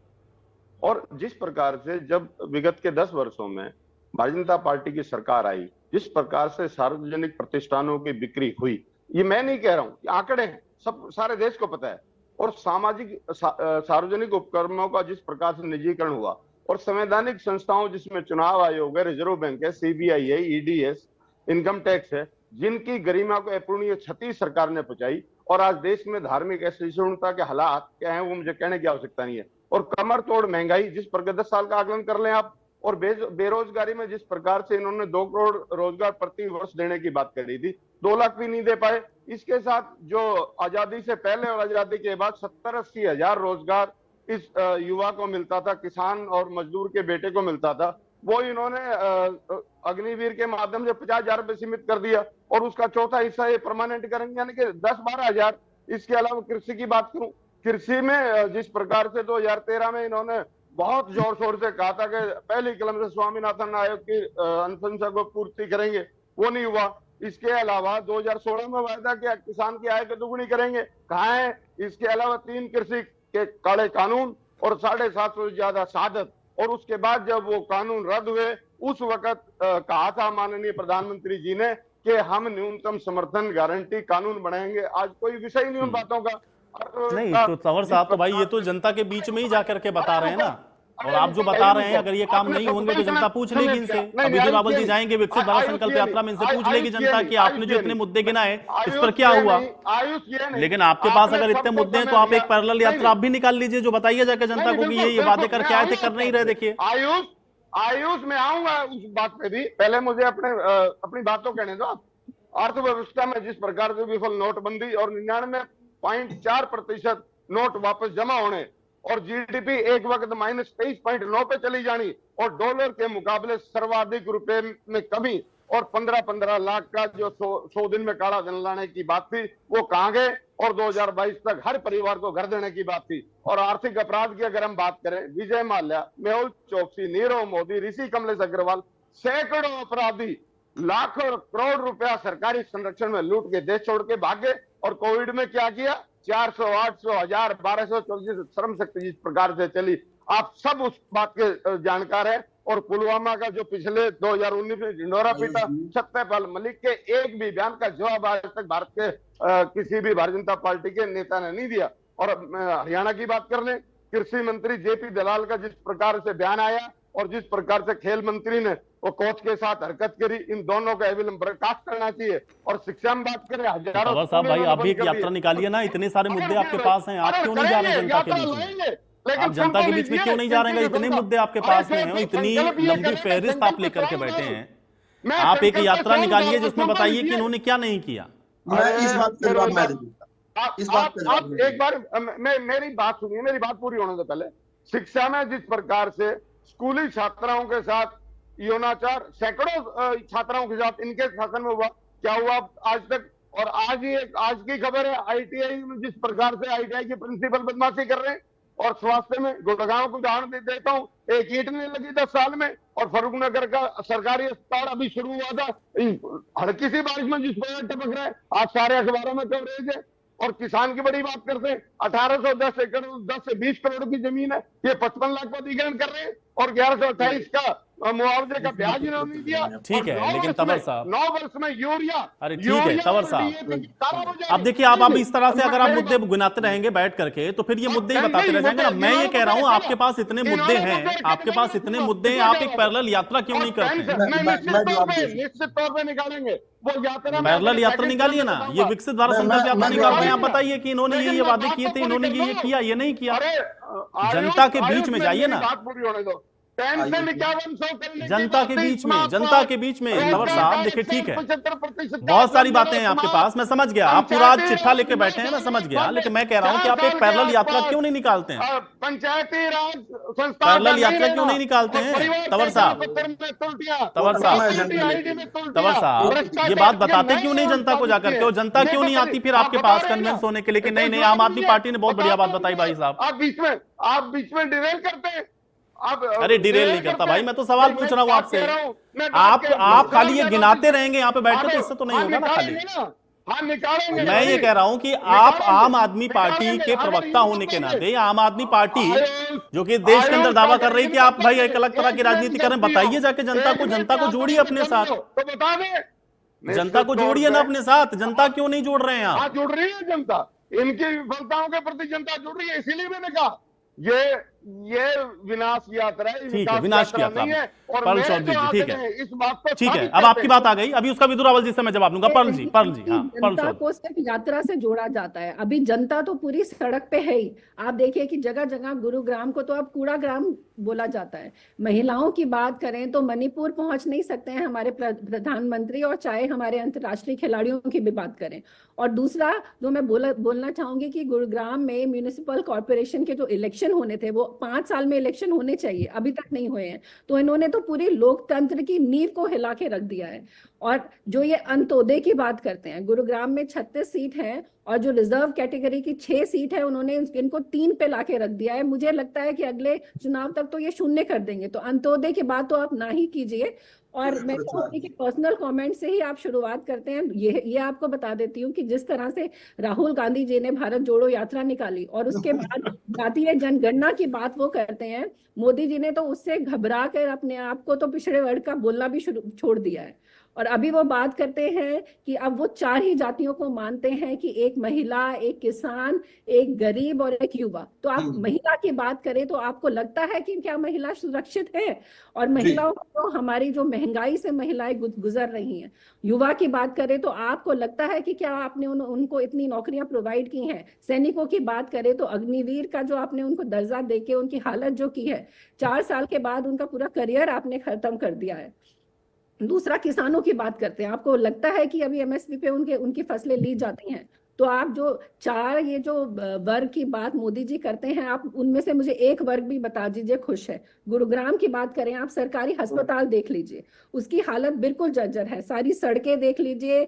और जिस प्रकार से जब विगत के 10 वर्षों में भारतीय जनता पार्टी की सरकार आई, जिस प्रकार से सार्वजनिक प्रतिष्ठानों की बिक्री हुई, ये मैं नहीं कह रहा हूं, ये आंकड़े हैं, सब सारे देश को पता है। और सार्वजनिक उपक्रमों का जिस प्रकार से निजीकरण हुआ और संवैधानिक संस्थाओं जिसमें चुनाव आयोग है, रिजर्व बैंक है, सीबीआई है, ईडीएस, इनकम टैक्स है, जिनकी गरिमा को अपूरणीय क्षति सरकार ने पहुंचाई। और आज देश में धार्मिक असहिष्णुता के हालात क्या है वो मुझे कहने की आवश्यकता नहीं है। और कमर तोड़ महंगाई, जिस प्रकार 10 साल का आकलन कर लें आप, और बेरोजगारी में जिस प्रकार से इन्होंने 2 करोड़ रोजगार प्रति वर्ष देने की बात करी थी, 2 लाख भी नहीं दे पाए। इसके साथ जो आजादी से पहले और आजादी के बाद 70-80 हजार रोजगार इस युवा को मिलता था, किसान और मजदूर के बेटे को मिलता था, वो इन्होंने अग्निवीर के माध्यम से 50,000 रुपए सीमित कर दिया और उसका चौथा हिस्सा ये परमानेंट करेंगे, यानी कि 10-12 हजार। इसके अलावा कृषि की बात करूं, कृषि में जिस प्रकार से 2013 में इन्होंने बहुत जोर शोर से कहा था कि पहली कलम से स्वामीनाथन आयोग की अनुशंसा को पूर्ति करेंगे, वो नहीं हुआ। इसके अलावा 2016 में वायदा किया किसान की आय को दुगुनी करेंगे, कहाँ है? इसके अलावा 3 कृषि के काले कानून और 750 से ज्यादा शहादत। और उसके बाद जब वो कानून रद्द हुए, उस वक्त कहा था माननीय प्रधानमंत्री जी ने कि हम न्यूनतम समर्थन गारंटी कानून बनाएंगे। आज कोई विषय नहीं उन बातों का।
नहीं तो तंवर साहब, तो भाई ये तो जनता के बीच में ही जाकर के बता रहे हैं ना, और आप जो बता रहे हैं अगर ये काम नहीं होंगे तो जनता पूछ लेगी इनसे। अभी विधुरावल जी जाएंगे विकसित भारत संकल्प यात्रा में, इनसे पूछ लेगी जनता कि आपने जो इतने मुद्दे गिनाए इस पर क्या हुआ। लेकिन आपके पास अगर इतने मुद्दे हैं तो आप एक पैरेलल यात्रा आप भी निकाल लीजिए, जो बताइए जाकर जनता को कि ये वादे करके आए थे, कर नहीं रहे। देखिए
आयुष में आऊंगा उस बात पे भी, पहले मुझे अपनी बात तो कहने दो। अर्थव्यवस्था में जिस प्रकार से विफल नोटबंदी और 99.4% नोट वापस जमा होने और जीडीपी एक वक्त -23.9 पे चली जानी और डॉलर के मुकाबले सर्वाधिक रुपए में कमी और 15-15 लाख का जो 100 दिन में काला धन लाने की बात थी वो कहां गए, और 2022 तक हर परिवार को घर देने की बात थी। और आर्थिक अपराध की अगर हम बात करें, विजय माल्या, मेहुल चोकसी, नीरव मोदी, ऋषि कमलेश अग्रवाल, सैकड़ों अपराधी लाखों करोड़ रुपया सरकारी संरक्षण में लूट के देश छोड़ के भागे। और कोविड में क्या किया, 400, 800, 1000, 1224 श्रम शक्ति जिस प्रकार से चली, आप सब उस बात के जानकार है। और पुलवामा का जो पिछले 2019 में ढिंढोरा पीटा सत्यपाल मलिक के एक भी बयान का जवाब आज तक भारत के किसी भी भारतीय जनता पार्टी के नेता ने नहीं दिया। और हरियाणा की बात कर लें, कृषि मंत्री जेपी दलाल का जिस प्रकार से बयान आया और जिस प्रकार से खेल मंत्री ने वो कोच के साथ हरकत करी, इन दोनों का अविलंब बर्खास्त करना चाहिए। और शिक्षा में बात करें, हजारों
साहब भाई आप भी एक यात्रा निकालिए ना, इतने सारे मुद्दे आपके पास हैं, आप क्यों नहीं जा रहे हैं जनता के बीच में? आप जनता के बीच में क्यों नहीं जा रहे हैं? इतने मुद्दे आपके पास में हैं, इतनी लंबी फहरिस्त आप लेकर के बैठे हैं। आप एक यात्रा निकालिए जिसमें बताइए कि इन्होंने क्या नहीं किया।
मैं इस बात के जवाब मैं दूंगा। इस बात पे
आप एक बार मेरी बात सुनिए, मेरी बात पूरी होने से पहले। शिक्षा में जिस प्रकार से स्कूली छात्राओं के साथ यौनाचार सैकड़ों छात्राओं के साथ इनके शासन में हुआ, क्या हुआ आज तक? और आज की खबर है, आईटीआई में जिस प्रकार से आईटीआई के प्रिंसिपल बदमाशी कर रहे हैं। और स्वास्थ्य में गुड़गांव को उदाहरण देता हूँ, एक ईंट नहीं लगी 10 साल में। और फरूखनगर का सरकारी अस्पताल अभी शुरू हुआ था, हर किसी बारिश में जिस पर टपक रहा है, आज सारे अखबारों में कवरेज है। और किसान की बड़ी बात करते हैं, 1810 एकड़ 10 से 20 करोड़ की जमीन है, ये 55 लाख का अधिग्रहण कर रहे हैं। और 1128 का मुआवजे का ब्याज इन्होंने दिया।
ठीक है, लेकिन तंवर साहब
9 वर्ष में यूरिया,
अरे ठीक है तंवर साहब, अब देखिए आप इस तरह से अगर आप मुद्दे गिनाते रहेंगे बैठ करके तो फिर ये मुद्दे ही बताते रह जाएंगे ना। मैं ये कह रहा हूं आपके पास इतने मुद्दे हैं, आपके पास इतने मुद्दे हैं, आप एक पैरेलल यात्रा क्यों नहीं करते?
निश्चित तौर पर निकालेंगे वो यात्रा,
पैरेलल यात्रा निकालिए ना। ये विकसित भारत संकल्प यात्रा निकाल रहे हैं, आप बताइए कि इन्होंने ये वादे किए थे, इन्होंने ये किया, ये नहीं किया। जनता के बीच में जाइए ना,
पूरी होने दो।
जनता के बीच में, जनता के बीच में तंवर साहब देखिए ठीक है, बहुत सारी बातें हैं आपके पास, मैं समझ गया, आप पूरा चिट्ठा लेके बैठे हैं, मैं समझ गया। लेकिन मैं कह रहा हूं कि आप एक पैरेलल यात्रा क्यों नहीं निकालते हैं? पैरेलल यात्रा क्यों नहीं निकालते हैं तंवर साहब? तंवर साहब ये बात बताते क्यों नहीं जनता को जाकर के? और जनता क्यों नहीं आती फिर आपके पास कन्विंस होने के लिए कि नहीं नहीं आम आदमी पार्टी ने बहुत बढ़िया बात बताई? भाई साहब
आप बीच में डिरेल करते हैं।
अरे डिरेल नहीं करता भाई, मैं तो सवाल पूछ रहा हूं आपसे। आप खाली ये गिनाते रहेंगे यहाँ पे बैठ के, तो इससे तो नहीं होगा ना। खाली मैं ये कह रहा हूं कि आप आम आदमी पार्टी के प्रवक्ता होने के नाते, आम आदमी पार्टी जो कि देश के अंदर दावा कर रही है कि आप भाई एक अलग तरह की राजनीति कर रहे हैं, बताइए जाके जनता को जोड़िए अपने साथ,
तो बता दें,
जनता को जोड़िए ना अपने साथ। जनता क्यों नहीं जोड़ रहे हैं आप?
जुड़ रही है जनता, इनकी विफलताओं के प्रति जनता जुड़ रही है। इसीलिए मैंने कहा ये विनाश यात्रा है,
ठीक है, विनाश की यात्रा
नहीं है। और
पर्ल चौधरी जी ठीक है,
इस बात को
ठीक है, अब आपकी बात आ गई, अभी उसका विदुर अवल जी से मैं जवाब दूंगा। पर्ल जी, हाँ,
जनता को सिर्फ यात्रा से जोड़ा जाता है। अभी जनता तो पूरी सड़क पे है ही। आप देखिए कि जगह जगह गुरुग्राम को तो अब कूड़ा ग्राम बोला जाता है। महिलाओं की बात करें तो मणिपुर पहुंच नहीं सकते हैं हमारे प्रधानमंत्री, और चाहे हमारे अंतर्राष्ट्रीय खिलाड़ियों की भी बात करें। और दूसरा जो मैं बोलना चाहूंगी कि गुरुग्राम में म्यूनिसिपल कॉर्पोरेशन के जो इलेक्शन होने थे, वो 5 साल में इलेक्शन होने चाहिए, अभी तक नहीं हुए हैं। तो इन्होंने तो पूरी लोकतंत्र की नींव को हिला के रख दिया है। और जो ये अंत्योदय की बात करते हैं, गुरुग्राम में 36 सीट है और जो रिजर्व कैटेगरी की 6 सीट है, उन्होंने इनको 3 पे लाके रख दिया है। मुझे लगता है कि अगले चुनाव तक तो ये शून्य कर देंगे। तो अंत्योदय की बात तो आप ना ही कीजिए। और मैं कहूँगी कि पर्सनल कमेंट से ही आप शुरुआत करते हैं। ये आपको बता देती हूँ कि जिस तरह से राहुल गांधी जी ने भारत जोड़ो यात्रा निकाली और उसके बाद जातीय जनगणना की बात वो करते हैं, मोदी जी ने तो उससे घबरा कर अपने आप को तो पिछड़े वर्ग का बोलना भी छोड़ दिया है। और अभी वो बात करते हैं कि अब वो 4 ही जातियों को मानते हैं कि एक महिला, एक किसान, एक गरीब और एक युवा। तो आप महिला की बात करें तो आपको लगता है कि क्या महिला सुरक्षित है? और महिलाओं को, हमारी जो महंगाई से महिलाएं गुजर रही हैं। युवा की बात करें तो आपको लगता है कि क्या आपने उनको इतनी नौकरियां प्रोवाइड की हैं? सैनिकों की बात करें तो अग्निवीर का जो आपने उनको दर्जा देके उनकी हालत जो की है, 4 साल के बाद उनका पूरा करियर आपने खत्म कर दिया है। दूसरा, किसानों की बात करते हैं, आपको लगता है कि अभी एमएसपी पे उनकी फसलें ली जाती हैं? तो आप जो चार ये जो वर्ग की बात मोदी जी करते हैं, आप उनमें से मुझे एक वर्ग भी बता दीजिए खुश है। गुरुग्राम की बात करें, आप सरकारी अस्पताल देख लीजिए, उसकी हालत बिल्कुल जर्जर है। सारी सड़कें देख लीजिए,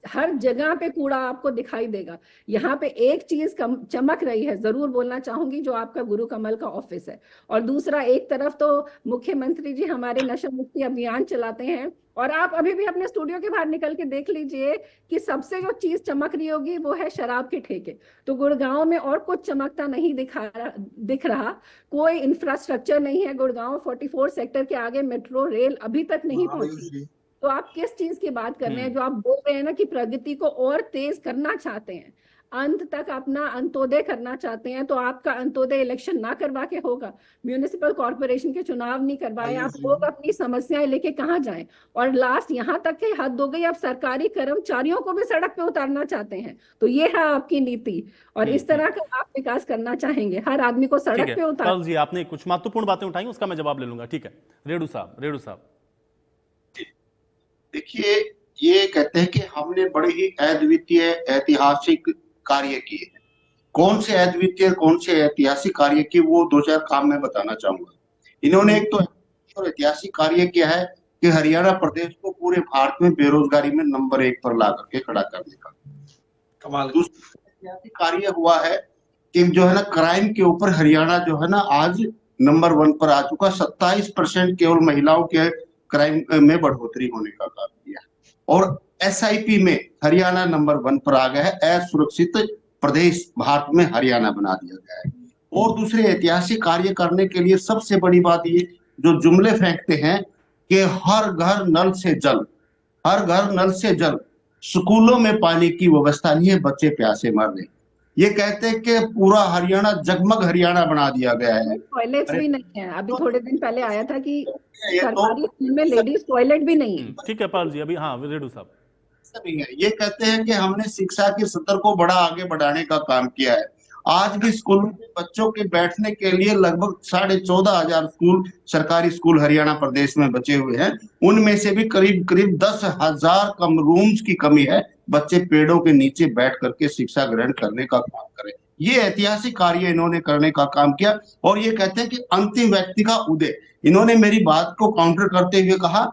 हर जगह पे कूड़ा आपको दिखाई देगा। यहाँ पे एक चीज चमक रही है, जरूर बोलना चाहूंगी, जो आपका गुरु कमल का ऑफिस है। और दूसरा, एक तरफ तो मुख्यमंत्री जी हमारे नशा मुक्ति अभियान चलाते हैं, और आप अभी भी अपने स्टूडियो के बाहर निकल के देख लीजिए कि सबसे जो चीज चमक रही होगी वो है शराब के ठेके। तो गुड़गांव में और कुछ चमकता नहीं दिख रहा। कोई इंफ्रास्ट्रक्चर नहीं है गुड़गांव 44 सेक्टर के आगे, मेट्रो रेल अभी तक नहीं पहुंची। तो आप किस चीज की बात कर रहे हैं? जो आप बोल रहे हैं ना कि प्रगति को और तेज करना चाहते हैं, अंत तक अपना अंत्योदय करना चाहते हैं, तो आपका अंत्योदय इलेक्शन ना करवा के होगा? म्यूनिसिपल कॉर्पोरेशन के चुनाव नहीं करवाए, आप लोग अपनी समस्याएं लेके कहाँ जाएं? और लास्ट यहाँ तक के हद हो गई, आप सरकारी कर्मचारियों को भी सड़क पे उतारना चाहते हैं। तो ये है आपकी नीति, और इस तरह का आप विकास करना चाहेंगे, हर आदमी को सड़क पे उतार।
जी, आपने कुछ महत्वपूर्ण बातें उठाई, उसका मैं जवाब ले लूंगा। ठीक है, रेणु साहब।
देखिए, ये कहते हैं कि हमने बड़े ही अद्वितीय ऐतिहासिक कार्य किए हैं। कौन से अद्वितीय, कौन से ऐतिहासिक कार्य किए, वो दो चार काम मैं बताना चाहूंगा। इन्होंने एक तो ऐतिहासिक कार्य किया है कि हरियाणा प्रदेश को पूरे भारत में बेरोजगारी में नंबर 1 पर ला करके खड़ा करने का
कमाल।
दूसरा ऐतिहासिक कार्य हुआ है कि जो है ना, क्राइम के ऊपर हरियाणा जो है ना आज नंबर 1 पर आ चुका। 27% केवल महिलाओं के क्राइम में बढ़ोतरी होने का काम किया। और SIP में हरियाणा नंबर 1 पर आ गया है। असुरक्षित प्रदेश भारत में हरियाणा बना दिया गया है। और दूसरे ऐतिहासिक कार्य करने के लिए सबसे बड़ी बात ये जो जुमले फेंकते हैं कि हर घर नल से जल, हर घर नल से जल, स्कूलों में पानी की व्यवस्था नहीं है, बच्चे प्यासे मर रहे। ये कहते हैं कि पूरा हरियाणा जगमग हरियाणा बना दिया गया है।
टॉयलेट्स भी नहीं है। अभी थोड़े दिन पहले आया था कि सरकारी स्कूल में लेडीज टॉयलेट भी नहीं है।
ठीक है पाल जी, अभी हाँ रेणु साहब।
नहीं है। ये कहते हैं कि हमने शिक्षा के स्तर को बड़ा आगे बढ़ाने का काम किया है। आज भी स्कूल में बच्चों के बैठने के लिए लगभग 14,500 स्कूल, सरकारी स्कूल हरियाणा प्रदेश में बचे हुए हैं। उनमें से भी करीब 10,000 कम रूम्स की कमी है। बच्चे पेड़ों के नीचे बैठ करके शिक्षा ग्रहण करने का काम करें। ये ऐतिहासिक कार्य इन्होंने करने का काम किया। और ये कहते हैं कि अंतिम व्यक्ति का उदय। इन्होंने मेरी बात को काउंटर करते हुए कहा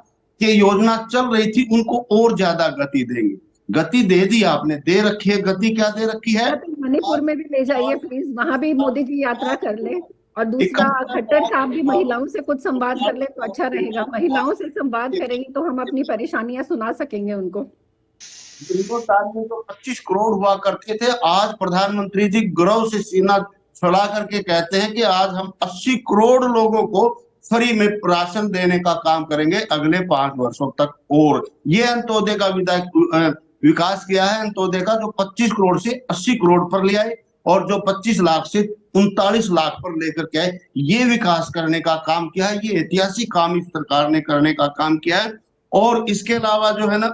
कि योजना चल रही थी, उनको और ज्यादा गति देंगे। गति दे दी आपने, दे रखी है। गति क्या दे रखी है?
मणिपुर में भी ले जाइए प्लीज, वहां भी मोदी जी यात्रा कर ले। और दूसरा, खट्टर साहब भी महिलाओं से कुछ संवाद कर ले तो अच्छा रहेगा। महिलाओं से संवाद करेंगे तो हम अपनी परेशानियां सुना सकेंगे उनको।
हिंदुस्तान में तो 25 करोड़ हुआ करते थे। आज प्रधानमंत्री जी गर्व से सीना फैला करके कहते हैं कि आज हम 80 करोड़ लोगों को फ्री में राशन देने का काम करेंगे अगले 5 वर्षों तक। और ये अंत्योदय का विकास किया है। अंत्योदय का जो 25 करोड़ से 80 करोड़ पर ले आए, और जो 25 लाख से 39 लाख पर लेकर के आए, ये विकास करने का काम किया है। ये ऐतिहासिक काम इस सरकार ने करने का काम किया है। और इसके अलावा जो है ना,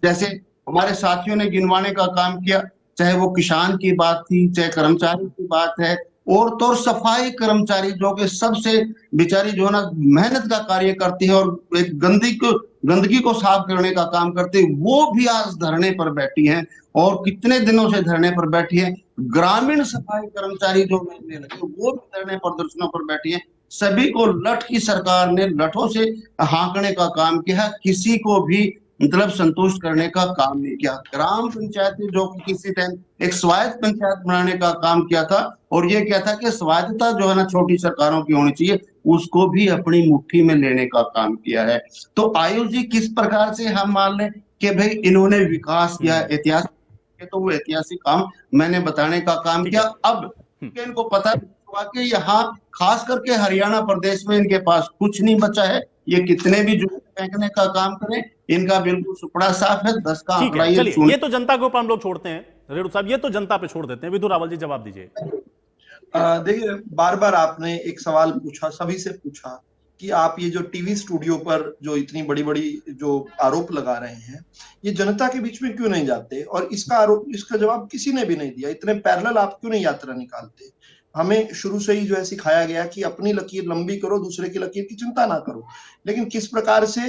जैसे हमारे साथियों ने गिनवाने का काम किया, चाहे वो किसान की बात थी, चाहे कर्मचारी की बात है, और तो सफाई कर्मचारी जो कि सबसे बेचारी जो है ना मेहनत का कार्य करती है और एक गंदगी को साफ करने का काम करते हैं, वो भी आज धरने पर बैठी हैं। और कितने दिनों से धरने पर बैठी हैं। ग्रामीण सफाई कर्मचारी जो मिलने लगे वो भी धरने प्रदर्शनों पर बैठी हैं। सभी को लठ की सरकार ने लठों से हाँकने का काम किया, किसी को भी मतलब संतुष्ट करने का काम नहीं किया। ग्राम पंचायत जो किसी टाइम एक स्वायत्त पंचायत बनाने का काम किया था, और ये क्या था कि स्वायत्तता जो है ना छोटी सरकारों की होनी चाहिए, उसको भी अपनी मुट्ठी में लेने का काम किया है। तो आयुष जी, किस प्रकार से हम मान लें कि भाई इन्होंने विकास किया, ऐतिहासिक, तो वो ऐतिहासिक काम मैंने बताने का काम किया। अब इनको पता हुआ कि यहाँ खास करके हरियाणा प्रदेश में इनके पास कुछ नहीं बचा है। ये कितने भी जुमले फेंकने का काम करें, इनका बिल्कुल सुपड़ा साफ है। 10 का आंकड़ा
ये तो जनता के ऊपर हम लोग छोड़ते हैं रेणु साहब, ये तो जनता पे छोड़ देते हैं। विधु रावल जी जवाब दीजिए।
देखिए, बार बार आपने एक सवाल पूछा, सभी से पूछा कि आप ये जो टीवी स्टूडियो पर जो इतनी बड़ी बड़ी जो आरोप लगा रहे हैं, ये जनता के बीच में क्यों नहीं जाते? और इसका जवाब किसी ने भी नहीं दिया। इतने पैरेलल आप क्यों नहीं यात्रा निकालते? हमें शुरू से ही जो है सिखाया गया कि अपनी लकीर लंबी करो, दूसरे की लकीर की चिंता ना करो। लेकिन किस प्रकार से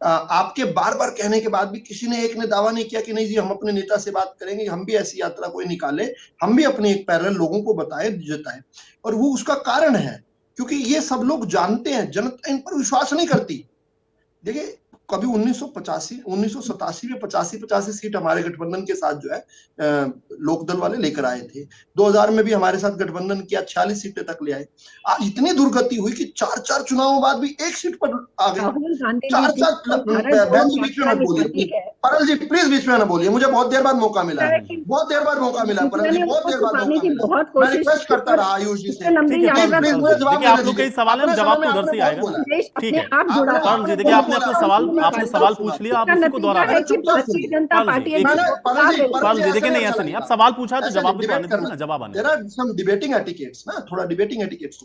आपके बार बार कहने के बाद भी किसी ने एक ने दावा नहीं किया कि नहीं जी हम अपने नेता से बात करेंगे, हम भी ऐसी यात्रा कोई निकाले, हम भी अपने एक पैरेलल लोगों को बताए जताए। और वो उसका कारण है क्योंकि ये सब लोग जानते हैं, जनता इन पर विश्वास नहीं करती। देखिए कभी 1987 में 85 सीट हमारे गठबंधन के साथ जो है लोकदल वाले लेकर आए थे। 2000 में भी हमारे साथ गठबंधन किया, 46 सीटें तक ले आए। आज इतनी दुर्गति हुई कि 4 चुनावों बाद भी एक सीट पर आ गए। 4 बहन जी बीच में मत बोलिए, परल जी प्लीज बीच में ना बोलिए, मुझे बहुत देर बाद मौका मिला है, बहुत देर बाद मौका मिला परल जी, बहुत देर बाद मौका मिला। मैं रिक्वेस्ट करता रहा आयुष जी से,
आप लोग कई सवाल है, जवाब तो उधर से आएगा। ठीक है परल जी, देखिए आपने सवाल पूछ लिया, आप उसी को दोहरा रहे हैं। परल जी देखिए नहीं ऐसा नहीं, आप सवाल पूछा तो जवाब भी तो आने दीजिए ना, जवाब आने।
There are some debating etiquettes ना, थोड़ा डिबेटिंग एटिकेट्स।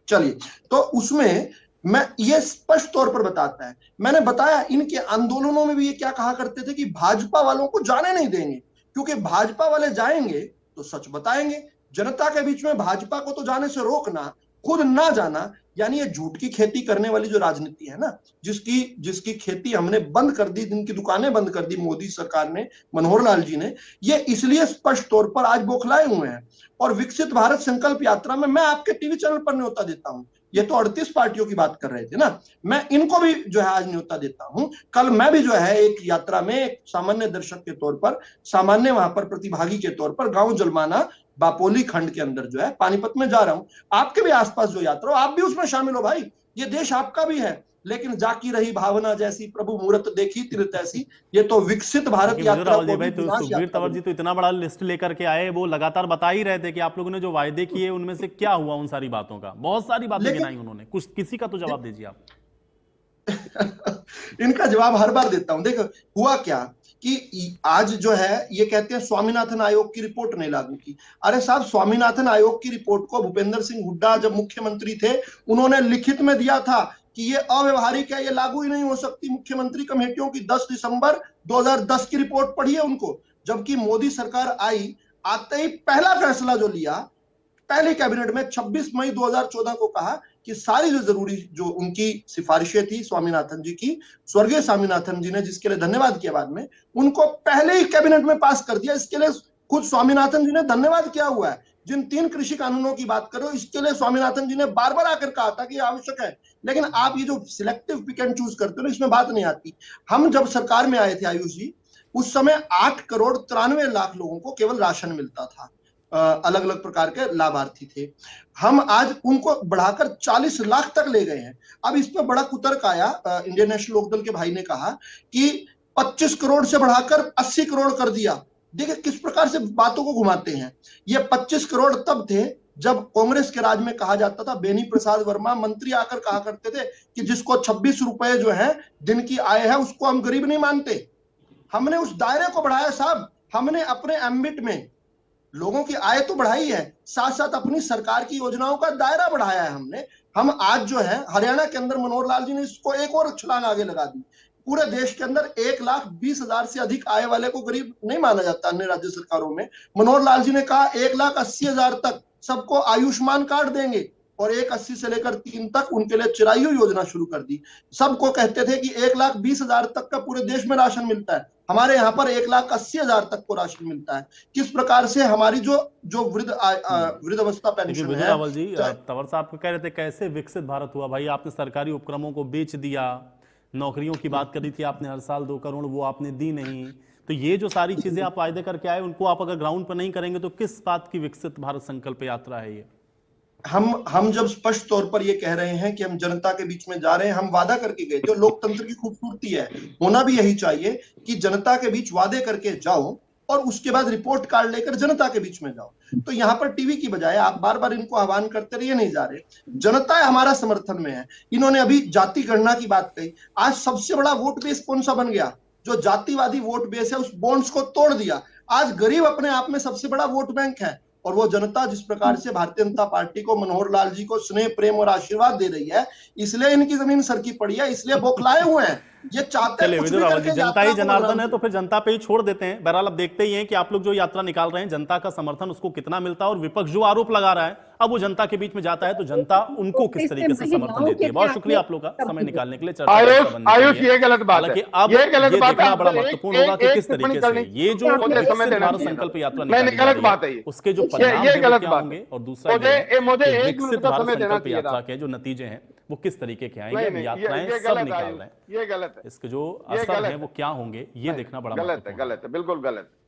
चलिए तो उसमें मैं ये स्पष्ट तौर पर बताता है, मैंने बताया इनके आंदोलनों में भी ये क्या कहा करते थे कि भाजपा वालों को जाने नहीं देंगे, क्योंकि भाजपा वाले जाएंगे तो सच बताएंगे। जनता के बीच में भाजपा को तो जाने से रोकना, खुद ना जाना, यानी ये झूठ की खेती करने वाली जो राजनीति है ना, जिसकी खेती हमने बंद कर दी, जिनकी दुकानें बंद कर दी मोदी सरकार ने, मनोहर लाल जी ने, ये इसलिए स्पष्ट तौर पर आज बौखलाए हुए हैं। और विकसित भारत संकल्प यात्रा में मैं आपके टीवी चैनल पर न्योता देता हूं, ये तो 38 पार्टियों की बात कर रहे थे ना, मैं इनको भी जो है आज न्योता देता हूं। कल मैं भी जो है एक यात्रा में एक सामान्य दर्शक के तौर पर, सामान्य वहां पर प्रतिभागी के तौर पर गांव जलमाना बापोली खंड के अंदर जो है पानीपत में जा रहा हूं। आपके भी आसपास जो यात्रा हो, आप भी उसमें शामिल हो भाई, ये देश आपका भी है। लेकिन जाकी रही भावना जैसी, प्रभु मूरत देखी तिरत ऐसी, ये तो विकसित भारत यात्रा को भी
तो सुखबीर तंवर जी तो इतना बड़ा लिस्ट लेकर के आए, वो लगातार बता ही रहे थे कि आप लोगों ने जो वायदे किए उनमें से क्या हुआ उन सारी बातों का। बहुत सारी बातें गिनाई उन्होंने, कुछ किसी का तो जवाब दीजिए आप।
इनका जवाब हर बार देता हूं। देखो हुआ क्या कि आज जो है ये कहते हैं स्वामीनाथन आयोग की रिपोर्ट नहीं लागू की। अरे साहब, स्वामीनाथन आयोग की रिपोर्ट को भूपेंद्र सिंह हुड्डा जब मुख्यमंत्री थे उन्होंने लिखित में दिया था कि ये अव्यवहारिक है, ये लागू ही नहीं हो सकती। मुख्यमंत्री कमेटियों की 10 दिसंबर 2010 की रिपोर्ट पढ़ी है उनको। जबकि मोदी सरकार आई, आते ही पहला फैसला जो लिया पहले कैबिनेट में 26 मई 2014 को कहा कि सारी जो जरूरी जो उनकी सिफारिशें थी स्वामीनाथन जी की, स्वर्गीय स्वामीनाथन जी ने, जिसके लिए धन्यवाद किया बाद में, उनको पहले ही कैबिनेट में पास कर दिया। इसके लिए खुद स्वामीनाथन जी ने धन्यवाद किया हुआ है। जिन 3 कृषि कानूनों की बात करो, इसके लिए स्वामीनाथन जी ने बार बार आकर कहा था कि आवश्यक है। लेकिन आप ये जो सिलेक्टिव पिक एंड चूज करते हो ना, इसमें बात नहीं आती। हम जब सरकार में आए थे आयुष जी, उस समय 8 करोड़ 93 लाख लोगों को केवल राशन मिलता था, अलग अलग प्रकार के लाभार्थी थे। हम आज उनको बढ़ाकर 40 लाख तक ले गए हैं। अब इसमें बड़ा कुतर्क आया, इंडियन नेशनल लोकदल के भाई ने कहा कि 25 करोड़ से बढ़ाकर 80 करोड़ कर दिया। देखिए किस प्रकार से बातों को घुमाते हैं। ये 25 करोड़ तब थे जब कांग्रेस के राज में कहा जाता था, बेनी प्रसाद वर्मा मंत्री आकर कहा करते थे कि जिसको 26 रुपए जो है दिन की आय है उसको हम गरीब नहीं मानते। हमने उस दायरे को बढ़ाया साहब, हमने अपने एम्बिट में लोगों की आय तो बढ़ाई है, साथ साथ अपनी सरकार की योजनाओं का दायरा बढ़ाया है हमने। हम आज जो है हरियाणा के अंदर मनोहर लाल जी ने इसको एक और छलांग आगे लगा दी। पूरे देश के अंदर 1,20,000 से अधिक आय वाले को गरीब नहीं माना जाता अन्य राज्य सरकारों में। मनोहर लाल जी ने कहा 1,80,000 तक सबको आयुष्मान कार्ड देंगे और 1,80 से लेकर 3 तक उनके लिए चिरायु योजना शुरू कर दी। सबको कहते थे कि 1,20,000 तक का पूरे देश में राशन मिलता है, हमारे यहाँ पर 1,80,000 तक को राशन मिलता है। किस प्रकार से हमारी जो वृद्धावस्था पेंशन है।
रावल जी, तंवर साहब कह रहे थे कैसे विकसित भारत हुआ। भाई आपने सरकारी उपक्रमों को बेच दिया, नौकरियों की बात करी थी आपने, हर साल 2 करोड़, वो आपने दी नहीं। तो ये जो सारी चीजें आप वायदे करके आए, उनको आप अगर ग्राउंड पर नहीं करेंगे तो किस बात की विकसित भारत संकल्प यात्रा है ये?
हम जब स्पष्ट तौर पर ये कह रहे हैं कि हम जनता के बीच में जा रहे हैं, हम वादा करके गए थे। लोकतंत्र की खूबसूरती है, होना भी यही चाहिए कि जनता के बीच वादे करके जाओ और उसके बाद रिपोर्ट कार्ड लेकर जनता के बीच में जाओ। तो यहाँ पर टीवी की बजाय आप बार बार इनको आह्वान करते रहिए, नहीं जा रहे। जनता हमारा समर्थन में है। इन्होंने अभी जाति गणना की बात कही। आज सबसे बड़ा वोट बेस कौन सा बन गया? जो जातिवादी वोट बेस है, उस बॉन्ड्स को तोड़ दिया। आज गरीब अपने आप में सबसे बड़ा वोट बैंक है। और वो जनता जिस प्रकार से भारतीय जनता पार्टी को, मनोहर लाल जी को स्नेह, प्रेम और आशीर्वाद दे रही है, इसलिए इनकी जमीन सरकी पड़ी है, इसलिए बौखलाए हुए हैं। ये चाहते
चलिए
हैं कुछ
विदुर
भी
रावल जी,
करके
जनता
यात्रा
ही
को
जनार्दन
बदनाम
है तो फिर जनता पे ही छोड़ देते हैं। बहरहाल अब देखते ही हैं कि आप लोग जो यात्रा निकाल रहे हैं, जनता का समर्थन उसको कितना मिलता है, और विपक्ष जो आरोप लगा रहा है अब वो जनता के बीच में जाता है तो जनता उनको किस तरीके से समर्थन देती है। बहुत शुक्रिया आप लोग का समय निकालने के लिए, चर्चा का हिस्सा बनने के
आयुष
लिए।
ये गलत बात है,
हालांकि अब
ये गलत
ये
बात है।
देखना बड़ा
आपको
महत्वपूर्ण होगा कि किस
टिप्पणी
तरीके से
करनी-
ये जो
मुझे समय
विकसित
देना
भारत
चाहिए
संकल्प
था।
यात्रा
नहीं,
निकाली
गलत
जा रही
बात है ये।
उसके जो परिणाम
ये
है वो
गलत
क्या
बात
होंगे,
है।
और दूसरा
मुझे
ये है
मुझे
कि
1
विकसित
मिनट का
भारत
समय देना
संकल्प
चाहिए
यात्रा
था।
के जो नतीजे हैं वो किस तरीके के आएंगे।
नहीं,
अब
नहीं,
यात्राएं
ये
सब
गलत है
निकाल
आयुष,
रहे हैं,
ये गलत है,
इसके जो
ये
असर
गलत
है वो क्या होंगे ये देखना बड़ा
गलत है,
महत्वपूर्ण है।
गलत है, बिल्कुल गलत है।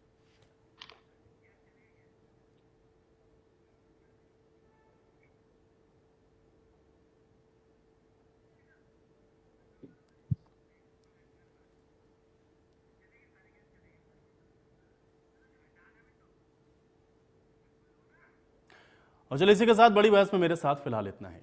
और चलिए इसी के साथ बड़ी बहस में मेरे साथ फिलहाल इतना है।